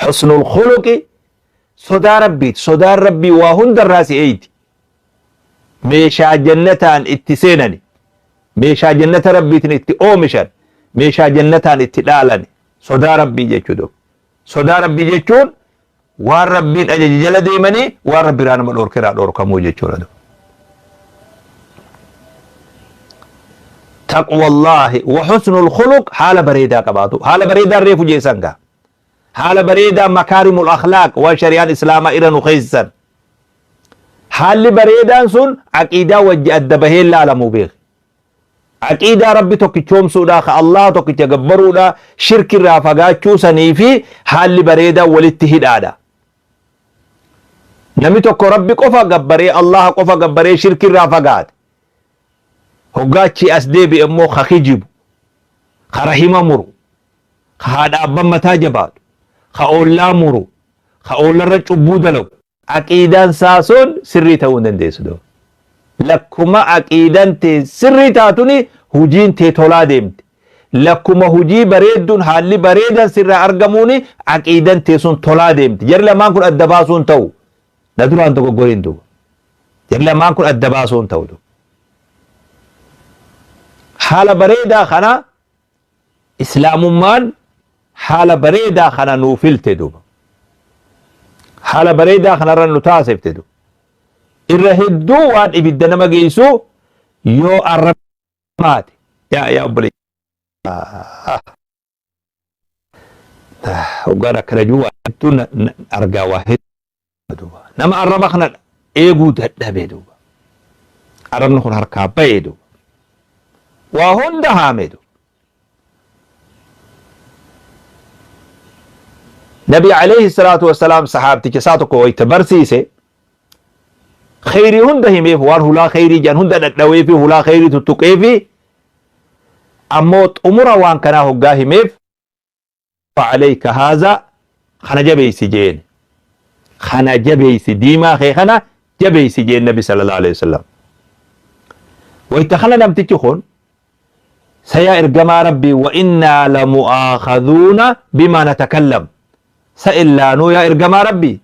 حسن الخلق صدار ربي وهند الراس ايدي ميشا جنتان اتسينني ميشا جنة ربي تنتي اومشان ميشا جنتان اتدالني صدار ربي جيشو صدار ربي جيشون وان ربي اجي جل ديمني وان ربي رانا مدور كرا دور كمو جيشو لدو تقوى الله وحسن الخلق حال بريدا قباتو حال بريدا ريفو جيسانغا حال بريدا مكارم الأخلاق وشريعة الإسلام إيران وخيسان حال بريدا سن عقيدة وجه الدبه لا لمبيغ عقيدة ربي توكي چوم سودا الله توكي تغبرو دا شرك رافقا چوسني في حال بريدا والاتهد آدا نمي توكو ربي قفا غبري الله قفا غبري شرك رافقات هقاتي أسدي بأمو خخيجب خرهيم مرو خهاد أبا متاجبات خأولا مرو خأولا رجو بودلو عقيدان ساسون سري تاوندن ديسدو لكما عقيدان تي سري تاتوني هجين تي تولا ديمت لكما هجي بريدون حالي بريدان سر أرقموني عقيدان تي سون تولا ديمت جرلا ما نكون الدباسون تو ندرو أنتو قورين دو جرلا ما نكون الدباسون تو دو حال بريدا خنا إسلام مان حال بريدا خنا نوفلت دوبا حال بريدا خنا رن نتاسف تدو الرهدو وان إبدنا مجيسو يو الرمات يا أبلي وقال كرجوا تون أرجع واحد دوبا نما الرب خنا إيجو تهدى دوبا الرب نخون هركاب بيدو وهند حامد نبي عليه الصلاة والسلام صحابتي كساتو كوي تبرسيسي خيري هند هميف وان هلا خيري جان هند ندويفي هلا خيري تتقيفي أموت أمرا وان كنا هقا هميف فعليك هذا خنا جبيسي جين خنا جبيسي ديما خي خنا جبيسي جين النبي صلى الله عليه وسلم ويتخلنا نمتكي سيا إرجما ربي وإنا لمؤاخذون بما نتكلم سئلانو يا إرجما ربي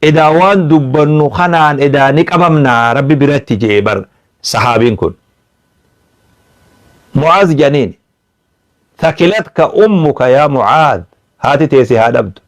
إذا وان دبنو خنان إذا نكبمنا ربي برتي جيبر صحابين كن معاذ جنين ثكلتك أمك يا معاذ هاتي تيسي هادبد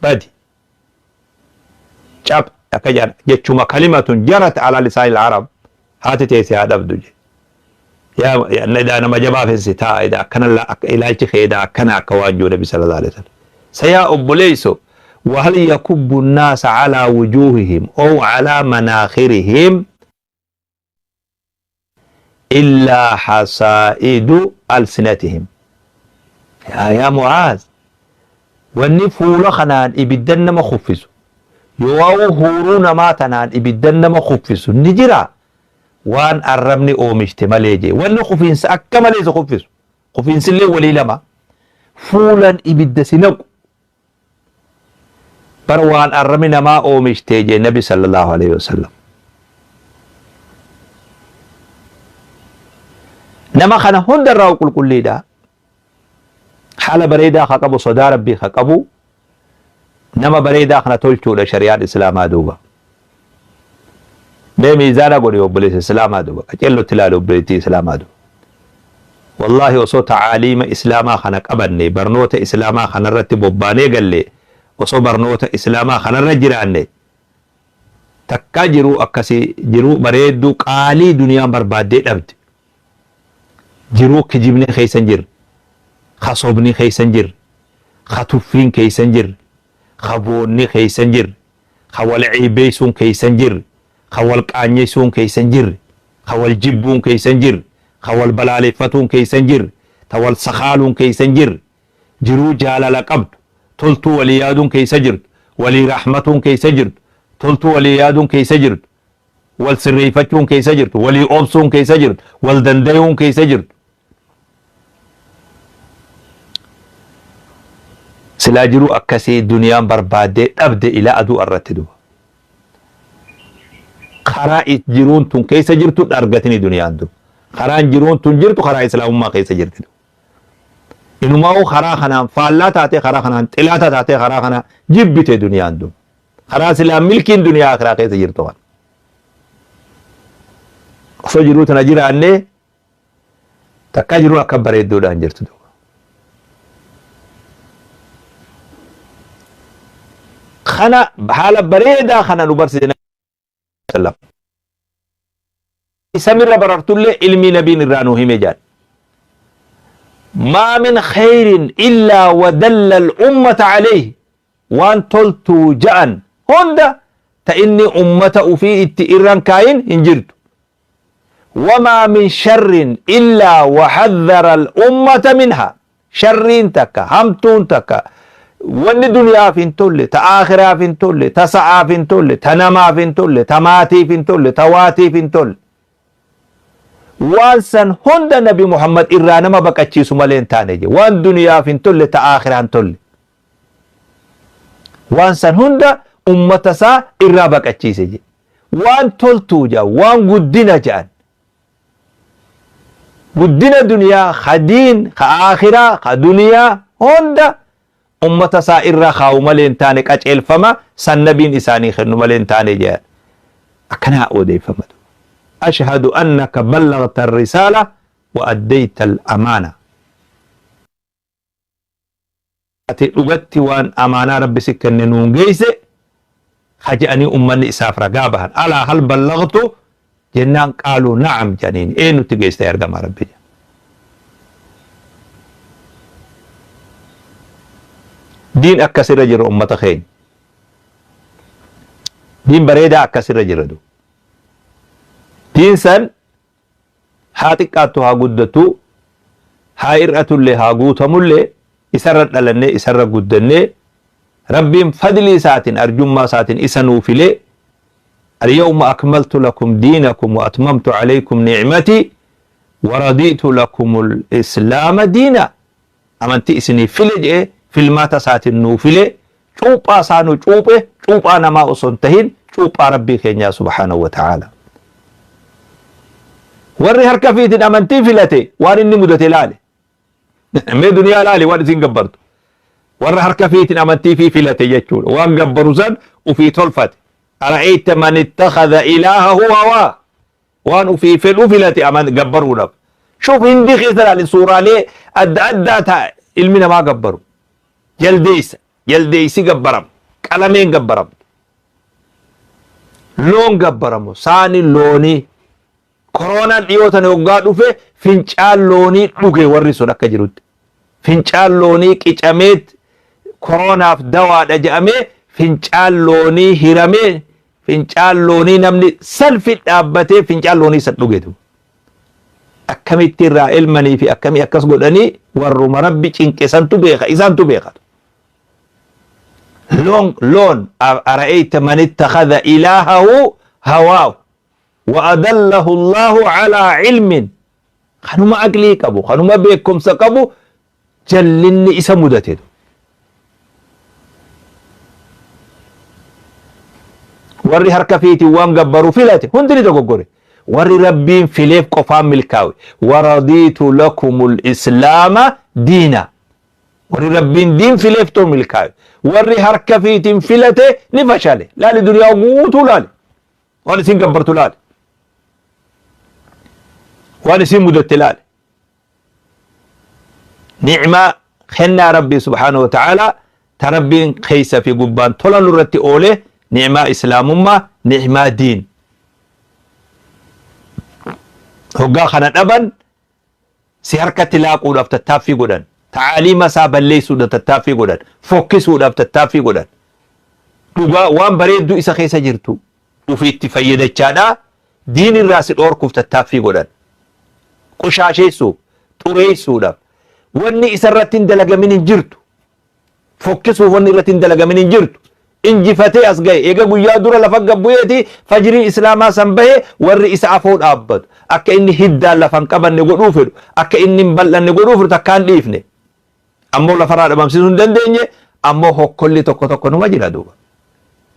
بدي شاب أكجر جتشما كلمة جرت على لسان العرب هاتي تيسي هادبد يا إذا أنا ما جبا في الستاء إذا كان لا إلى إذا كان كواجو النبي صلى الله عليه وسلم سيا أبليسو وهل يكب الناس على وجوههم أو على مناخرهم إلا حصائد ألسنتهم يا معاذ والنفول خنان إبدن ما خفسوا يواو هورون ما تنان إبدن ما خفسوا نجرا وان أرمني أومشت ماليجي وان خفين سأكا ماليز خفس خفين سلي ولي لما فولا إبدا سنق بروان أرمنا ما أومشت جي النبي صلى الله عليه وسلم نما خنا هند الراو كل دا حال بريدا خقبو صدا ربي خقبو نما بريدا خنا تولتو لشريعة الإسلام دوبا بميزانا قولي وبليس السلام هذا أجلو تلالو بليتي السلام هذا والله وصو تعاليم إسلاما خنق أبني برنوت إسلاما خنا رتب وباني قال لي وصو برنوت إسلاما خنا رجراني تكا جرو أكسي جرو بريدو قالي دنيا بربادي أبد جرو كجبني خيسنجر خصوبني خيسنجر خطفين خيسنجر خبوني خيسنجر خولعيبيسون خيسنجر خوال قانيسون كيسنجر خوال جبون كيسنجر خوال بلالفتون كيسنجر توال سخالون كيسنجر جرو جالال قبد تلتو وليادون كيسجر ولي رحمتون كيسجر تلتو وليادون كيسجر والسريفتون كيسجر ولي أبسون كيسجر والدنديون كيسجر سلا جرو أكسي دنيا بربادة أبدأ إلى أدو الرتدو خرائط جرون تون كيس جرتو أرغتني دنيا عندو خران جرون تون جرتو خرائط إسلام ما كيس جرتو إنما هو خراخنا فاللا تاتي خراخنا تلاتا تاتي خراخنا جبت دنيا عندهم خلاص لا ملك دنيا آخرة كيس جرتوان فجروا تنجر عنه تكاجروا أكبر الدولة انجرت دو خنا بحال بريدا خنا نبرس سلام سمر بررت له علمي نبي نرانو همجان ما من خير إلا ودل الأمة عليه وان تلتو جأن هندا تإني أمة في إتئران كاين انجرت وما من شر إلا وحذر الأمة منها شرين تكا همتون تكا وان دنيا فين تولي تآخرا فين تولي تسعى فين تولي تنما فين تولي تماتي فين تولي تواتي فين تولي وان سن هند نبي محمد إرانا ما بكتشي سمالين تانيجي وان دنيا فين تولي تآخرا تولي وان سن هند أمة سا إرا بكتشي سيجي وان تولتو جا وان قدنا جان قدنا دنيا خدين خآخرا خدنيا هند أمة سائر خاو ملين تاني كأجل فما سنبين إساني خنو ملين تاني جاء أكنا أودي فما أشهد أنك بلغت الرسالة وأديت الأمانة أتي وان أمانة ربي سكن نونجيس خجأني أمني إساف رقابها ألا هل بلغت جنان قالوا نعم جنين إينو تجيس تيرقم ربي دين أكسر جر أمة خين دين بريدة أكسر جردو دين سن حاتقاتها قدتو حائرأة اللي هاقوتهم اللي إسرت للني إسر قدني ربي فضلي ساعة أرجو ما ساعة إسنو فيلي اليوم أكملت لكم دينكم وأتممت عليكم نعمتي ورضيت لكم الإسلام دينا أمنتي إسني فيلي في الماتا ساعة النوفلة شوبا سانو شوبه شوبا نما أصنتهين شوبا ربي خينيا سبحانه وتعالى ورّي هركا فيتين أمنتي فلتي وان إني مدتي لالي مي دنيا لالي وان زين قبرت ورّي هركا فيتين أمنتي في فلتي يجول وان قبروا زن وفي طلفت أرأيت من اتخذ إلهه هواه وان في فلتي أمن قبروا لك شوف هندي خيزر على سورة ليه أدى علمنا ما قبروا جلديسي قبرم قلمين قبرم لون قبرمو ساني لوني كورونا ديوتن وقادو في فنچال لوني دوغي ورسو لك جرود فنچال لوني كيچاميت كورونا في دوا دجامي فنچال لوني هرمي فنچال لوني نمني سلفي دابته فنچال لوني سدوغيتو أكميت ترى علمني في أكمي أكس قدني ورّو مربي چنكسانتو بيخا إسانتو بيخا لون أرأيت من اتخذ إلهه هواه وأدله الله على علم خانو ما أقلي كبو خانو ما بيكم سكبو جلني إسا مدتدو ورّي هركا فيتي وان قبرو فيلاتي هندري دو قوري ورّي ربين فيليف قفام ملكاوي ورضيت لكم الإسلام دينا ورّي ربين دين فيليف تو ملكاوي ورّي هركا فيتين فيلاتي نفشالي لا لدنيا قوتو لالي وانا سين قبرتو لالي وانا سين مدت لالي نعمة خنا ربي سبحانه وتعالى تربين خيسة في قبان طولا نرتي أولي نعمة إسلام ما نعمة دين هقا خنا نبن سيهركة تلاقو دفت التافي قدن تعاليم سابا ليسو دفت التافي قدن فوكسو دفت التافي قدن وان بريد دو إسا خيسة جرتو وفي اتفايدة جانا دين الراس الأوركو في التافي قدن قشاشيسو طريسو دف واني إسا رتين دلقا من جرتو فوكسو واني رتين دلقا من جرتو injifatee as gahe eega guyyaa dura lafa gabbuyeeti fajrii islaamaa san bahe warri isa afoo dhaabbatu akka inni hiddaan lafan qabanne godhuu fedhu akka inni hin bal'anne godhuu fedhu takkaan dhiifne ammoo lafarraa dhabamsiisuu hin dandeenye ammoo hokkolli tokko tokko numa jira duuba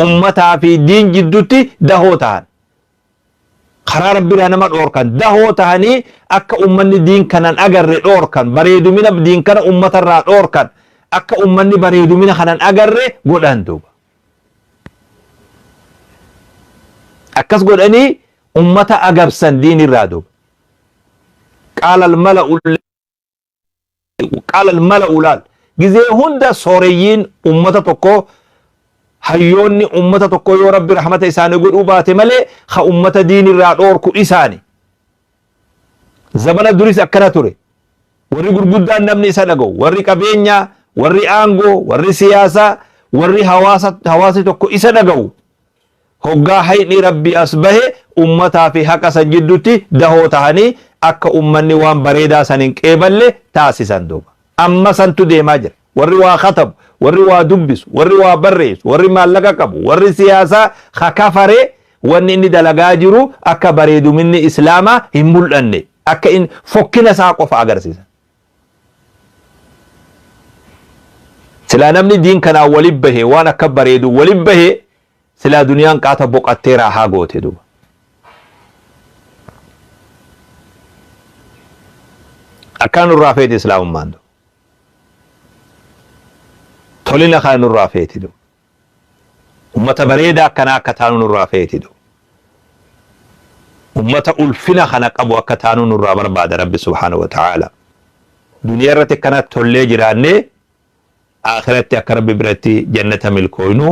ummataa fi diin jidduutti dahoo ta'an خرا ربي أنا ما دوركن دهو تهني أك أمني دين كان أجر دوركن بريدو من بدين كان أمة الرا دوركن أك أمني بريدو من كان أجر قول أنتو أكس قول أني أمة أجر سن دين الرادو قال الملأ لال جزء هندا سوريين أمة تكو hayyoonni ummata tokko yoo rabbi rahmata isaanii godhuu baate malee ha ummata diin irraa dhoorku isaani zamana duris akkana ture warri gurguddaan namni isa dhaga'u warri qabeenya warri aangoo warri siyaasa warri hawaasa tokko isa dhaga'u hoggaa hayni rabbi asbahe ummataa fi haqa san jidduutti dahoo tahanii akka ummanni waan bareedaa saniin qeeballe taasisan duuba amma santu deemaa jira warri waa khatabu warri waa dubbisu warri waa barreessu warri maallaqa qabu warri siyaasaa hakafare wanni inni dalagaa jiru akka bareeduminni islaamaa hin mul'anne akka in fokkina isaa qofa agarsiisa silaa namni diin kanaa walib bahe waan akka bareedu walib bahe silaa duniyaan qaata boqattee raahaa goote duba akkaan nurraa feete islaamummaan du tolina kan nurraa feetidu ummata bareeda akkana akka taanu nurraa feetidu ummata ulfina kana qabu akka taanu nurraa barbaada rabbi subhanahu wa ta'ala duniyaa irratti kana tollee jiraanne akhiratti akka rabbi biratti jannata milkooynu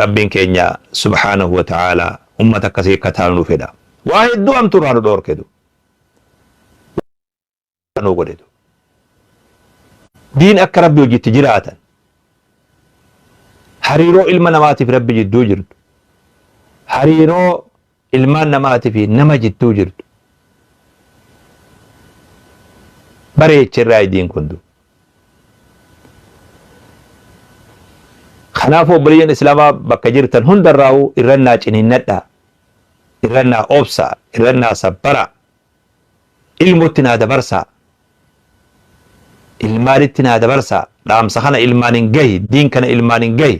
rabbiin keenya subhanahu wa ta'ala ummata akkasii akka taanu fedha waa hedduu amturraa nu dhoorkedu nu godhedu diin akka rabbi hojiitti jiraatan hariiroo ilma namaatiif rabbi jidduu jirtu hariiroo ilmaan namaatiif nama jidduu jirtu bareechirraa diin kundu kanaaf obboleeyyan islaamaa bakka jirtan hundarraa'u irrannaa ciniinnadhaa irrannaa obsaa irrannaa sabbara ilmutti naa dabarsaa ilmaanitti naa dabarsaa dhaamsa kana ilmaanin gahi diin kana ilmaanin gahi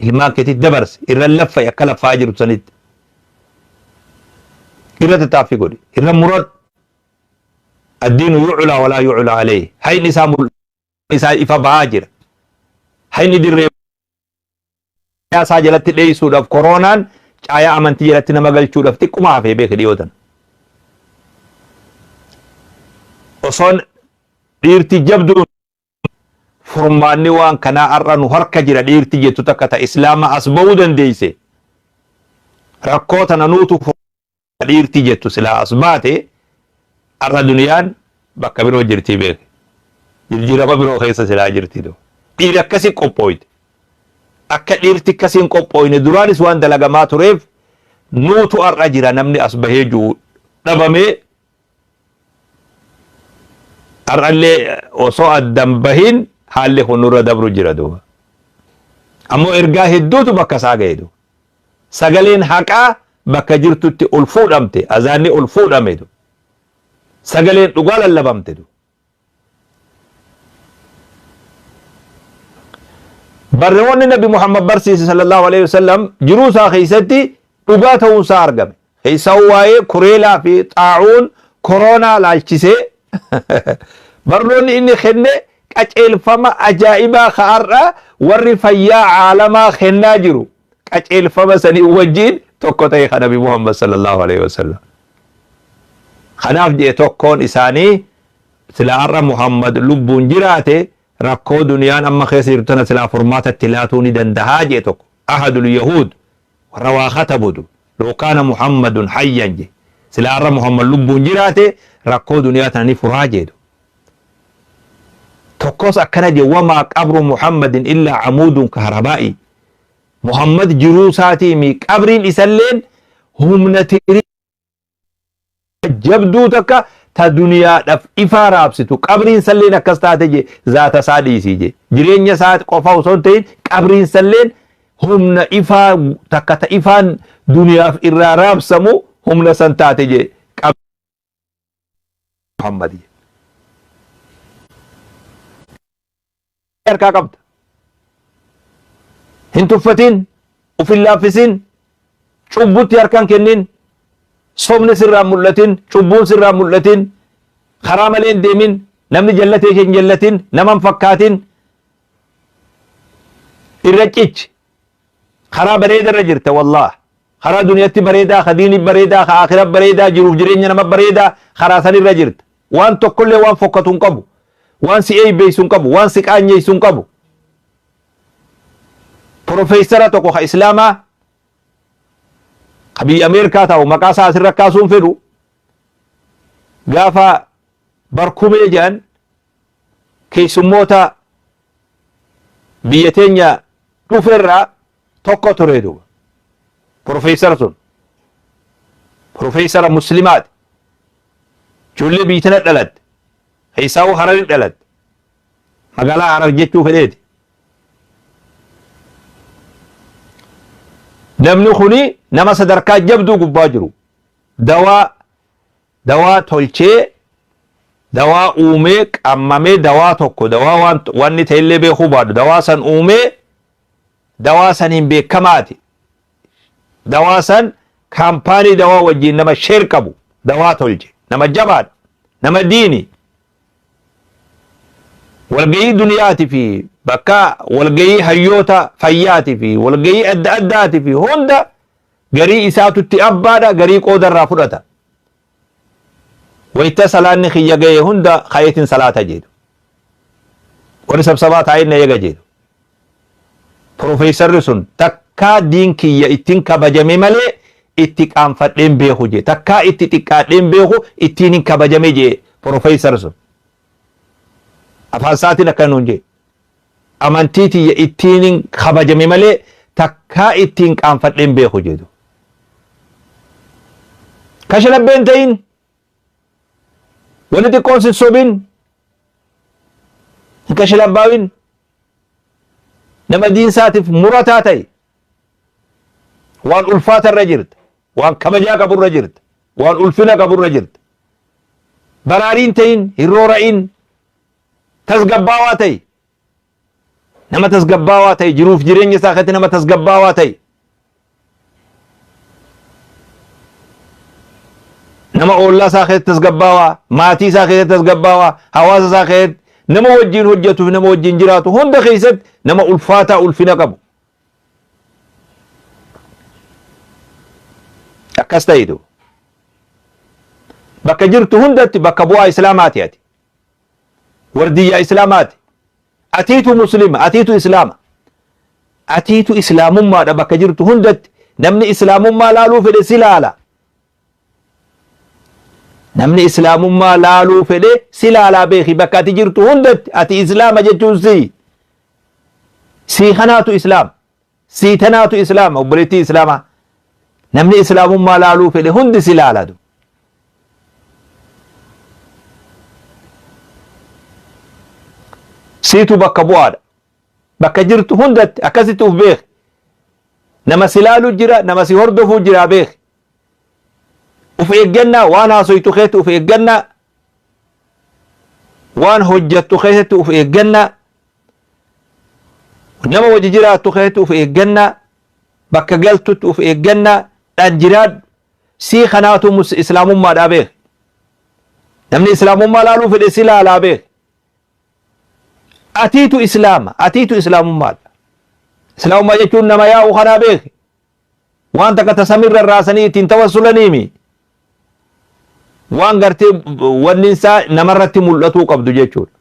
ilmaan keetti dabarsi irra laffay akka laffaa jirtu sanitti irra tattaaffii godhi irra murad addiinu yuclaa walaa yuclaa alayhi hayni isaa ifa ba'aa jira hayni dirree isaa jalatti dheeysuudhaaf koronaan caayaa amantii jalatti nama galchuudhaaf xiqquma hafee beeka dhiyootan osoon dhiirti jabduun furmaanni waan kanaa har'a nu harka jira dhiirti jettu takka ta islaama as ba'uu dandeeyse rakkoo tana nuutu dhiirti jettu silaa as baate har'a duniyaan bakka biroo jirtii beeke jijjiirama biroo keessa silaa jirtii do dhiiri akkasii qophooyte akka dhiirti akkasiin qophooyne duraanis waan dalagamaa tureef nuutu har'a jira namni as bahee jiru dhabamee har'allee osoo addan bahin haalli hunurra dabru jira duuba ammoo ergaa hedduutu bakka isaa ga'e duuba sagaleen haqaa bakka jirtutti ol fuudhamte azaanni ol fuudhame duuba sagaleen dhugaa lallabamte duuba barreewwanni nabi muhammad barsiise sallallahu alaihi wasallam jiruu isaa keessatti dhugaa ta'uun isaa argame keessaa waa'ee kureelaa fi xaa'uun koronaa laalchisee barnoonni inni kenne qaceelfama ajaa'ibaa ka'arra warri fayyaa caalamaa kennaa jiru qaceelfama sanii wajjiin tokko ta'e kan nabi muhammad sallallahu alaihi wasallam kanaaf jee tokkoon isaanii silaa har'a muhammad lubbuun jiraate rakkoo duniyaan amma keessa jirtu tana silaa furmaatatti laatuu ni dandahaa jee tokko ahadul yahuud warra waa katabudu loo kaana muhammadun hayyan je silaa har'a muhammad lubbuun jiraate rakkoo duniyaa tana ni furaa jeedu tokkos akkana je wamaa qabru muhammadin illaa camuudun kaharabaa'i muhammad jiruu isaatii mi qabriin isalleen humna tirii jabduu takka ta duniyaadhaaf ifaa raabsitu qabriin salleen akkas taate je zaata isaa dhiisii je jireenya isaa qofa osoo hin ta'in qabriin salleen humna ifaa takka ta ifaan duniyaaf irraa raabsamu humna san taate je muhammad harkaa qabda hin tuffatin ufin laaffisin cubbutti harkaan kennin صومن سر ملتين شبون سر ملتين خراملين ديمين نمني جلتين جلتين نمن فكاتين الرجيج خرا بريدة رجرت والله خرا دنيتي بريدة خديني بريدة آخرة بريدة جروف جرين نما بريدة خرا سني رجرت وان تقول وان فكتون قبو وان سي اي بيسون قبو وان سي كاني يسون قبو بروفيسورة توكو إسلاما قبي أمريكا تاو مقاسا سر ركاسون فدو غافا بركومي جان كي سموتا بيتينيا توفرا توكو تريدو بروفيسورة بروفيسورة مسلمات جولي بيتنا دلت هيساو هرر دلت مقالا هرر جيتو فديت namni kuni nama sadarkaa jabduu gubbaa jiru dawaa tolchee dawaa uumee qammamee dawaa tokko dawaa wanni ta'ellee beekuu baadu dawaa san uumee dawaa saniin beekamaati dawaa san kaampaanii dawaa wajjiin nama sheer qabu dawaa tolche nama jabaadha nama diini walgayii duniyaati fi bakka walgayii hayyoota fayyaati fi walgayii adda addaati fi hunda garii isaatutti abbaadha garii qoodarraa fudhata wayta salaanni kiyya gaye hunda kayetin salaata jedhu wani sabsabaa taa'inna eega jedhu profeesarri sun takkaa diin kiyya ittiin kabajame malee itti qaanfadheen beeku je takkaa itti xiqqaadheen beeku ittiin hin kabajame je profeesarri sun afaan isaatiin akka nuun je amantii tiyya ittiin hin kabajame malee takkaa ittiin qaanfadheen beeku jedhu kashlabbeen ta'in wani xiqqoon sin sobin hin kashlabbaawin nama diinsaatiif murataa ta'e waan ulfaatarra jirta waan kabajaa qaburra jirta waan ulfina qaburra jirta baraariin ta'in hirroora'in tasgabbaawaa ta'e nama tasgabbaawaa ta'e jiruuf jireenya isaa keessatti nama tasgabbaawaa ta'e nama oollaa isaa keessatti tasgabbaawaa maatii isaa keessatti tasgabbaawaa hawaasa isaa keessatti nama wajjin hojjetuuf nama wajjin jiraatu hunda keessatti nama ulfaataa ulfina qabu akkas ta'itu bakka jirtu hundatti bakka bu'aa islaamaati ati wardiyyaa islaamaati atiitu muslima atiitu islaama atiitu islaamummaadha bakka jirtu hundatti namni islaamummaa laaluu fedhe si laala namni islaamummaa laaluu fedhe si laalaa beeki bakka ati jirtu hundatti ati islaama jechuun si kanaatu islaam si tanaatu islaama obboleettii islaamaa namni islaamummaa laaluu fedhe hundi si laaladu siitu bakka bu'aadha bakka jirtu hundatti akkasitti uf beeki nama si laalu jira nama si hordofuu jira beeki uf eeggannaa waan haasoytu keessatti uf eeggannaa waan hojjattu keessatti uf eeggannaa nama wajji jiraattu keessatti uf eeggannaa bakka galtutti uf eeggannaa dhaan jiraadhu sii kanaatu islaamummaadhaa beeki namni islaamummaa laaluu fedhe si laalaa beeki atiitu islaama atiitu islaamummaadha islaamummaa jechuun nama yaa'u kanaa beeki waan takka tasamirra raasanii ittiin tawassulaniimi waan gartee wanni isaa namarratti mul'atuu qabdu jechuudha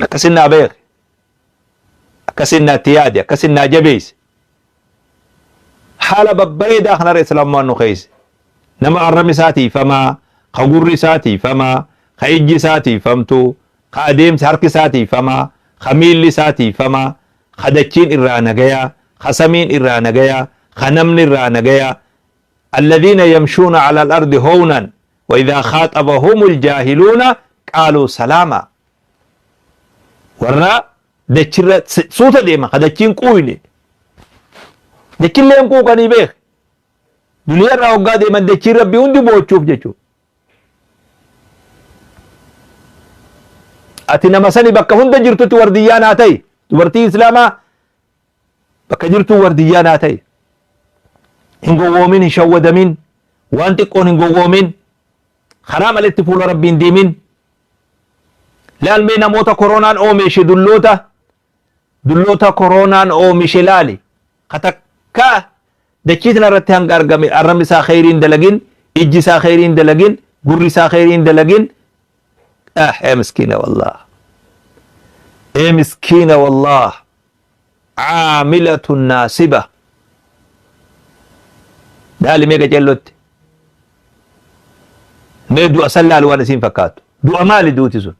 akkasinnaa beeki akkasinnaa itti yaadi akkasinnaa jabeeyse haala babbareedaa kanarra islaamummaan nu keeyse nama arrabni isaa tiifamaa ka gurri isaa tiifamaa ka ijji isaa tiifamtu ka adeemsi harki isaa tiifamaa ka miilli isaa tiifamaa ka dachiin irraa nagayaa ka samiin irraa nagayaa ka namni irraa nagayaa الذين يمشون على الأرض هونا وإذا خاطبهم الجاهلون قالوا سلاما ورا دچر سوتا ديما دچين قويني دچين لين قو كاني بيخ دنيا را وغا ديما دچين ربي هندي بوچوف جچو ati nama sani bakka hunda jirtutti wardiyyaa naa ta'i dubartii islaamaa بكجرتو ورديانا تي هنقومين هنشودمين وانت قون هنقومين خرام الاتفول ربي ديمين لال مينا موتا كورونان اوميش دلوتا كورونان اوميش لالي خطكا دچيتنا رتهان ارغمي ارمي سا خيرين دلگين اجي سا خيرين دلگين غري سا خيرين دلگين يا مسكينة والله يا مسكينة والله عاملة ناسبة دالي ميغا جلوت ميدو أسلال وانا سين فكاتو دو أمالي دوتي سن